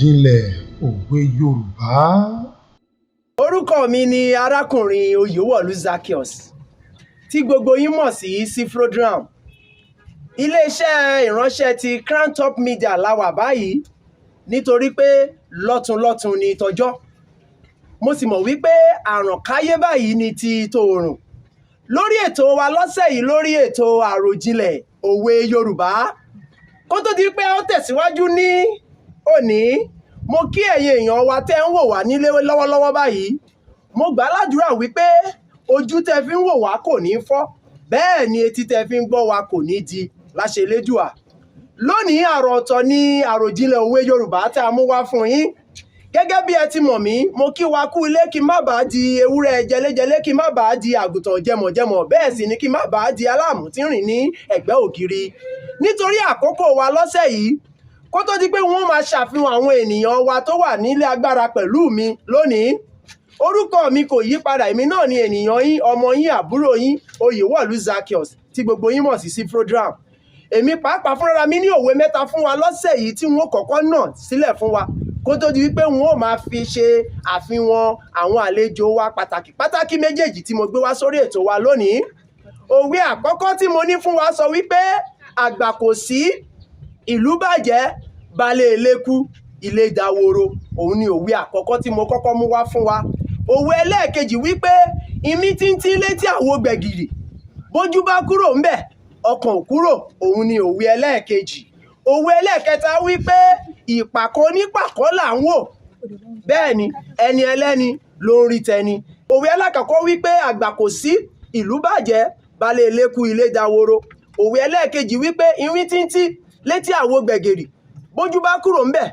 Àròjinlẹ̀ òwe Yorùbá. Orúkọ mi ni arákùnrin Oyèwọ̀lú Zaccheaus tí gbogbo yín mọ̀ sí Cfrodram. Iléeṣẹ́ ìránṣẹ́ ti Crowntop Media la wà báyìí nítorí pé lọ́tùnlọ́tùn ni tọjọ́. Mo sì mọ̀ wípé àrànkáyé báyìí ni ti tòòrùn. Lórí ètò wa lọ́sẹ̀ yìí lórí ètò Àròjinlẹ̀ òwe Yorùbá. Kó tó di pé ó tẹ̀síwájú ní òní, mo kí ẹ̀yin èèyàn wa tẹ́ ń wò wá nílé lọ́wọ́lọ́wọ́ báyìí. Mo gbà ládùúrà wípé ojú tẹ́ fi ń wò wá kò ní fọ́, bẹ́ẹ̀ ni etí tẹ́ fi ń gbọ́ wa kò ní di láṣẹ Elédùà. Lónìí àrò ọ̀tọ̀ ni Àròjinlẹ̀ òwe Yorùbá tí a mú wá fún yín. Gẹ́gẹ́ bí ẹ ti mọ̀ mí, mo kí wa kú ilé kí n má bàa di ewúrẹ́ jẹlẹ́jẹlẹ́, kí n má bàa di àgùntàn jẹmọ̀jẹmọ̀, bẹ́ẹ̀ sì ni kí n má bàa di aláàmú tí ń rìn ní ẹ̀gbẹ́ ògiri. Nítorí àkókò wa lọ́sẹ̀ yìí, kó tó di pé wọ́n máa ṣàfihàn àwọn ènìyàn wa tó wà nílé agbára pẹ̀lú mi lónìí. Orúkọ mi kò yí padà, èmi náà ni ènìyàn yín, ọmọ yín, àbúrò yín, Oyèwọ̀lú Zaccheaus tí gbogbo yín mọ̀ sí Cfrodram. Èmi pàápàá fúnra mi ní òwe mẹ́ta fún wa lọ́sẹ̀ yìí tí wọ́n kọ́kọ́ nà sílẹ̀ fún wa kó tó di wípé wọ́n ó máa fi ṣe àfihàn àwọn àlejò wa pàtàkì méjèèjì tí mo gbé wá sórí ètò wa lónìí. Òwe àkọ́kọ́ tí mo ní fún wa sọ wípé àgbà kò sí, ìlú bàjẹ́, baálé ilé kú, ilé dahoro. Òun ni òwe àkọ́kọ́ tí mo kọ́kọ́ mú wá fún wa. Òwe ẹlẹ́ẹ̀kejì wípé imí tíntín létí àwo gbẹ̀gìrì, bójú bá kúrò ńbẹ̀ ọkàn ò kúrò. Òun ni òwe ẹlẹ́ẹ̀kejì. Òwe ẹlẹ́ẹ̀kẹta wípé ìpàkọ́ onípàkọ́ là ń wò, bẹ́ẹ̀ ni ẹni ẹlẹ́ni ló ń rí tẹni. Òwe alákọ̀ọ́kọ́ wípé àgbà kò sí, ìlú bàjẹ́, baálé ilé kú, ilé dahoro. Òwe ẹlẹ́ẹ̀kejì wípé imí tíntín létí àwo gbẹ̀gìrì, bójú bá kúrò ńbẹ̀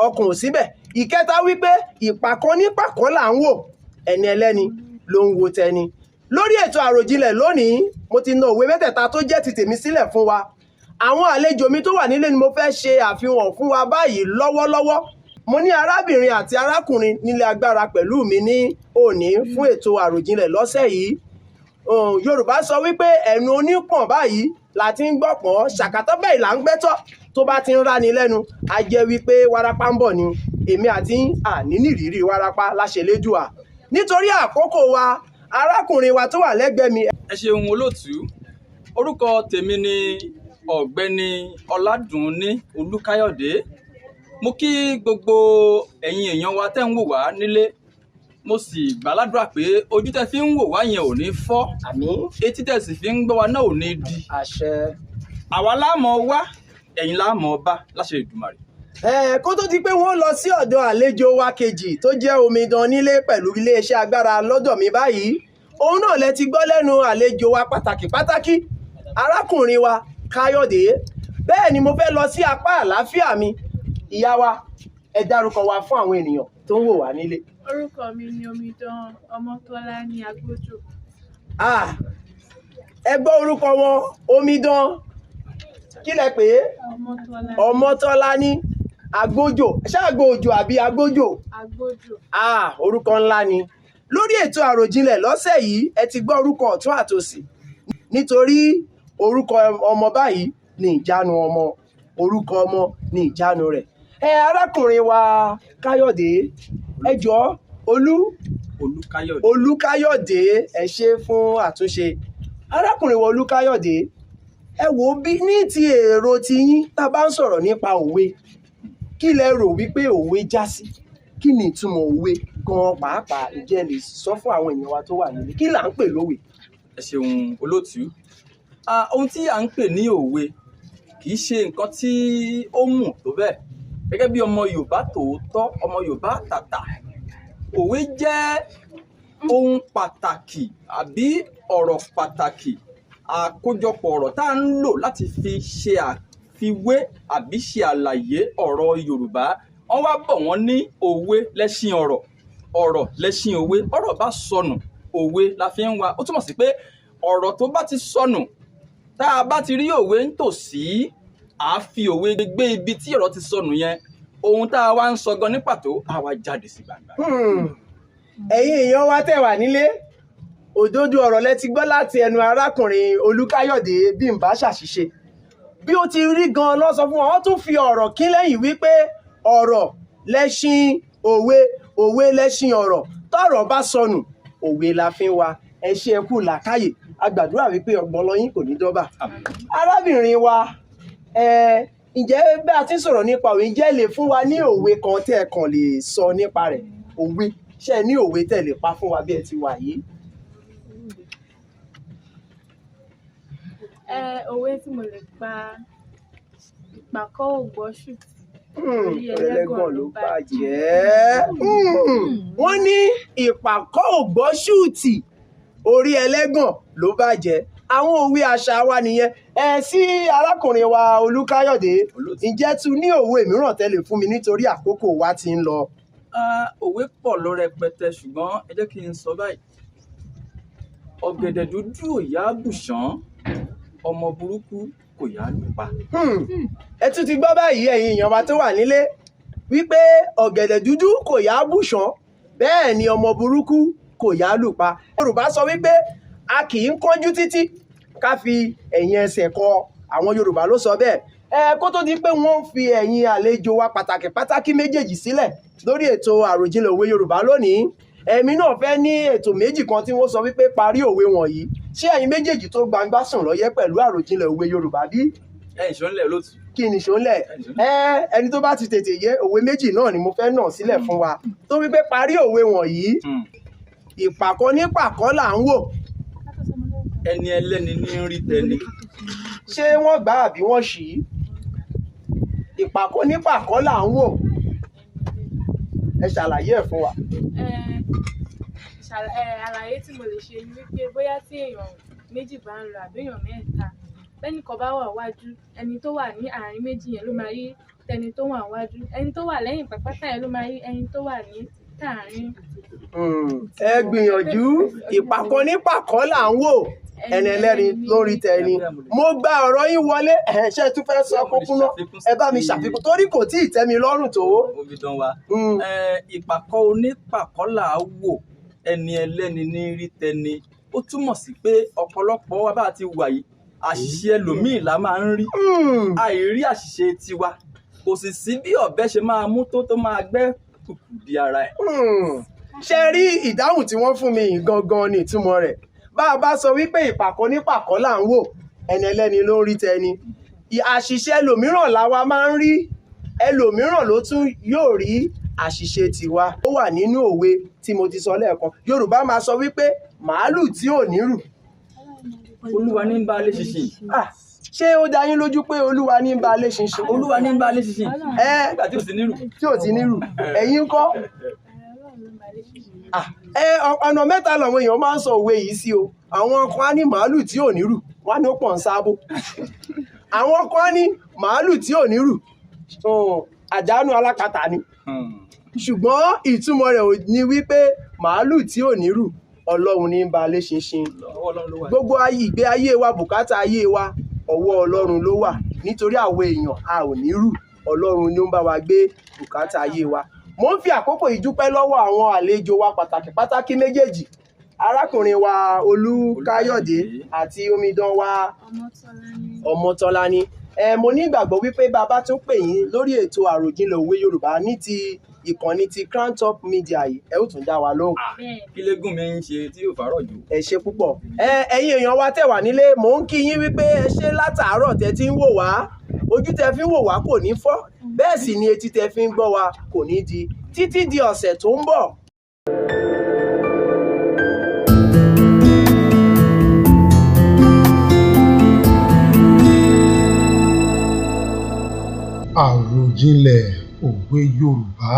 ọkàn ò síbẹ̀. Ìkẹta wípé ìpàkọ́ onípàkọ́ là ń wò, ẹni ẹlẹ́ni ló ń wo tẹni. Lórí ètò Àròjinlẹ̀ lónìí, mo ti na òwe mẹ́tẹ̀ẹ̀ta tó jẹ́ ti tèmi sílẹ̀ fún wa. Àwọn àlejò mi tó wà nílé ni mo fẹ́ ṣe àfihàn fún wa báyìí lọ́wọ́lọ́wọ́. Mo ní arábìnrin àti arákùnrin nílé agbára pẹ̀lú mi ní òní fún ètò Àròjinlẹ̀ lọ́sẹ̀ yìí. Yorùbá sọ wípé ẹnu onípọ̀n báyìí la ti ń gbọ́pọ̀n, ṣàkátọ́ báyìí là ń gbẹ́tọ̀. Tó bá ti ń ráni lẹ́nu, a jẹ́ wípé wárápá ń bọ̀ ni. Èmi àti àní nìrírí wárápá láṣẹ Elédùà. Nítorí àkókò wa, arákùnrin wa tó wà lẹ́gbẹ̀ẹ́ mi. Ẹ ṣeun olóòtú. Orúkọ tèmi ni ọ̀gbẹ́ni Ọládùnní Olúkáyọ̀dé. Mo kí gbogbo ẹ̀yin èèyàn wa tẹ́ ń wò wá nílé. Mo sì gbàládùra pé ojú tẹ́ fi ń wò wá yẹn ò ní fọ́. Àmín. Etí tẹ́ sì fi ń gbọ́ wa náà ò ní di. Àṣẹ. Àwa láàmọ̀ wá, ẹ̀yin láàmọ̀ bá láṣẹ Èdùmàrè. Kó tó di pé wọ́n lọ sí ọ̀dọ̀ àlejò wa kejì tó jẹ́ omidan nílé pẹ̀lú iléeṣẹ́ agbára lọ́dọ̀ mi báyìí. Òun náà lẹ ti gbọ́ lẹ́nu àlejò wa pàtàkì arákùnrin wa Káyọ̀dé. Bẹ́ẹ̀ ni mo fẹ́ lọ sí apá àlàáfíà mi. Ìyá wa, ẹ dárúkọ wa fún àwọn ènìyàn tó ń wò wá nílé. Orúkọ mi ni Omidan Ọmọ́tọ́láni Agbójò. Ẹ gbọ́ orúkọ wọn, Omidan kí lẹ pè é? Ọmọ́tọ́láni Agbójò. Ṣáàgbó òjò àbí Agbójò? Agbójò. Orúkọ ńlá ni. Lórí ètò Àròjinlẹ̀ lọ́sẹ̀ yìí, ẹ ti gbọ́ orúkọ ọ̀tún àtòsì. Nítorí orúkọ ọmọ báyìí ni ìjánu ọmọ, orúkọ ọmọ ni ìjánu rẹ̀. Arákùnrin wa Káyọ̀dé, ẹ jọ̀ọ́ Olúkáyọ̀dé, ẹ ṣé fún àtúnṣe. Arákùnrin wa Olúkáyọ̀dé, ẹ wò bí ní ti èrò ti yín tá a bá ń sọ̀rọ̀ nípa òwe, kí lẹ rò wípé òwe já sí? Kí ni ìtumọ̀ òwe gan pàápàá? Ǹjẹ́ lè sọ fún àwọn èèyàn wa tó wà nílé, kí là ń pè lówe? Ẹ ṣeun olóòtú. Ohun tí à ń pè ní òwe kì í ṣe nǹkan tí ó mú tó bẹ́ẹ̀. Gẹ́gẹ́ bí ọmọ Yorùbá tòótọ́, ọmọ Yorùbá tàtà, òwe jẹ́ ohun pàtàkì àbí ọ̀rọ̀ pàtàkì, àkójọpọ̀ ọ̀rọ̀ tá à ń lò láti fi ṣe àfiwé àbí ṣe àlàyé ọ̀rọ̀ Yorùbá. Wọ́n wá bọ̀ wọ́n ní òwe lẹ́ṣin ọ̀rọ̀, ọ̀rọ̀ lẹ́ṣin òwe. Ọ̀rọ̀ bá sọnù, òwe la fi ń wá. Ó túmọ̀ sí pé ọ̀rọ̀ tó bá ti sọnù, tá a bá ti rí òwe nítòsí, à á fi òwe gbé ibi tí ọ̀rọ̀ ti sọnù yẹn. Ohun tá a wá ń sọ gan ní pàtó, á wá jáde sí gbangba. Ẹ̀yin èèyàn wa tẹ́ wà nílé, òdodo ọ̀rọ̀ lẹ ti gbọ́ láti ẹnu arákùnrin Olúkáyọ̀dé bí n bá ṣàṣìṣe. Bí ó ti rí gan ló sọ fún wọn, wọ́n tún fi ọ̀rọ̀ kín lẹ́yìn wípé ọ̀rọ̀ lẹ́ṣin òwe, òwe lẹ́ṣin ọ̀rọ̀, tọ́rọ̀ bá sọnù òwe la fi ń wa. Ẹ ṣé ẹ kú làákàyè, a gbàdúrà wípé ọgbọ́n yín kò ní dọ́bà. Arábìnrin wa, ǹjẹ́ bí a ti ń sọ̀rọ̀ nípa òwe, ǹjẹ́ lè fún wa ní òwe kan tí ẹ kàn lè sọ nípa rẹ̀? Òwe, ṣé ẹ ní òwe tẹ́ lè pa fún wa bí ẹ ti wà yìí? Òwe tí mo lè pa, ìpàkọ́ ò gbọ́ ṣùtì. Ẹlẹ́gàn ló bàjẹ́. Wọ́n ní ìpàkọ́ ò gbọ́ ṣùtì, orí ẹlẹ́gàn ló bàjẹ́. Àwọn òwe àṣà wa nìyẹn. Sí arákùnrin wa Olúkáyọ̀dé, ǹjẹ́ tún ní òwe mìíràn tẹ́ lè fún mi nítorí àkókò wa ti ń lọ? Òwe pọ̀ lọ rẹpẹtẹ ṣùgbọ́n ẹ jẹ́ kí n sọ báyìí. Ọ̀gẹ̀dẹ̀ dúdú ò yá bùṣán, ọmọ burúkú kò yá lùpa. Ẹ tún ti gbọ́ báyìí ẹ̀yin èèyàn wa tó wà nílé wípé ọ̀gẹ̀dẹ̀ dúdú kò yá bùṣán, bẹ́ẹ̀ ni ọmọ burúkú kò yá lùpa. Yorùbá sọ wípé a kì í kánjú títí ká fi ẹ̀yìn ẹsẹ̀ kọ, àwọn Yorùbá ló sọ bẹ́ẹ̀. Kó tó di pé wọ́n fi ẹ̀yin àlejò wa pàtàkì méjèèjì sílẹ̀ lórí ètò Àròjinlẹ̀ òwe Yorùbá lónìí, èmi náà fẹ́ ní ètò méjì kan tí wọ́n sọ wípé parí òwe wọ̀nyí. Ṣé ẹ̀yin méjèèjì tó gbangba sùn lọ́yẹ́ pẹ̀lú Àròjinlẹ̀ òwe Yorùbá bí? Ìṣónlẹ̀ lótú. Kí ni ìṣónlẹ̀? Ẹni tó bá ti tètè yé, òwe méjì náà ni mo fẹ́ nà sílẹ̀ fún wa tó wípé parí òwe wọ̀nyí. Ìpàkọ́ ní pàkọ́ là ń wò. Ẹni ẹlẹ́ni ní rí tẹni. Ṣé wọ́n gbà àbí wọ́n ṣì í? Ìpàkọ́ ní pàkọ́ là ń wò. Ẹ ṣàlàyé ẹ̀ fún wa. Àlàyé tí mo lè ṣe ni wípé bóyá tí èèyàn méjì bá ń lọ àbí èèyàn mẹ́ta, bẹ́ẹ̀ni kan bá wà wájú, ẹni tó wà ní àárín méjì yẹn ló máa rí tẹni tó wà wájú, ẹni tó wà lẹ́yìn pàpátá yẹn ló máa rí ẹni tó wà ní tààrin. Ẹ gbìyànjú. Ìpàkọ́ ní pàkọ́ là ń wò, ẹni ẹlẹ́ni lórí tẹni. Mo gba ọ̀rọ̀ yín wọlé. Ṣé ẹ tún fẹ́ sọ kókún náà? Ẹ bá mi ṣàfikún torí kò tí ì tẹ́ mi lọ́rùn tó. Ìpàkọ́ onípàkọ́ là á wò, ẹni ẹlẹ́ni ní rí tẹni. Ó túmọ̀ sí pé ọ̀pọ̀lọpọ̀ wa bá ti wà yìí, àṣìṣe ẹlòmíì la máa ń rí. Àìrí àṣìṣe tiwa, kò sì sí bí ọ̀bẹ ṣe máa mú tó máa gbẹ́ kùkù di ara ẹ̀. Ṣé rí ìdáhùn tí wọ́n fún mi yìí gangan ni ìtumọ̀ rẹ̀? Bá a bá sọ wípé ìpàkọ́ ní pàkọ́ là ń wò, ẹni ẹlẹ́ni ló ń rí tẹni. Àṣìṣe ẹlòmíràn làwa máa ń rí, ẹlòmíràn ló tún yóò rí àṣìṣe tiwa. Ó wà nínú òwe tí mo ti sọ lẹ́ẹ̀kan. Yorùbá máa sọ wípé màálù tí ò ní rù, Olúwa ní ń bá lé ṣinṣin. Ṣé ó dá yín lójú pé Olúwa ní ń bá lé ṣinṣin? Olúwa ní ń bá lé ṣinṣin. Nígbà tí ò sí nírù. Tí ò ti nírù. Ẹ̀yin ńkọ́? Ọ̀nà mẹ́ta làwọn èèyàn máa ń sọ òwe yìí sí o. Àwọn kan á ní màálù tí ò ní rù, wọ́n á ní ó pọ̀ ń sábó. Àwọn kan á ní màálù tí ò ní rù, àjánù alákatà ni. Ṣùgbọ́n ìtumọ̀ rẹ̀ ni wípé màálù tí ò ní rù, Ọlọ́run ní ń bá lé ṣinṣin. Gbogbo ìgbé ayé wa, bùkátà ayé wa, ọwọ́ Ọlọ́run ló wà. Nítorí àwọn èèyàn a ò ní rù, Ọlọ́run ni ó ń bá wa gbé bùkátà ayé wa. Mo ń fi àkókò yìí dúpẹ́ lọ́wọ́ àwọn àlejò wa pàtàkì méjèèjì, arákùnrin wa Olúkáyọ̀dé àti omidan wa Ọmọ́tọ́láni. Mo ní ìgbàgbọ́ wípé bàbá tún pè yín lórí ètò Àròjinlẹ̀ òwe Yorùbá ní ti ìkànnì ti Crowntop Media yìí, ẹ ó tún dá wa lóhùn. Kí légún mi ń ṣe tí yóò fárọ̀ jù. Ẹ ṣé púpọ̀. Ẹ̀yin èèyàn wa tẹ́ wà nílé, mò ń kí yín wípé ẹ ṣé látàárọ̀ tẹ́ ti ń wò wá. Ojú tẹ́ fi ń wò wá kò ní fọ́, bẹ́ẹ̀ sì ni etí tẹ́ fi ń gbọ́ wa kò ní di. Títí di ọ̀sẹ̀ tó ń bọ̀. Àròjinlẹ̀ òwe Yorùbá.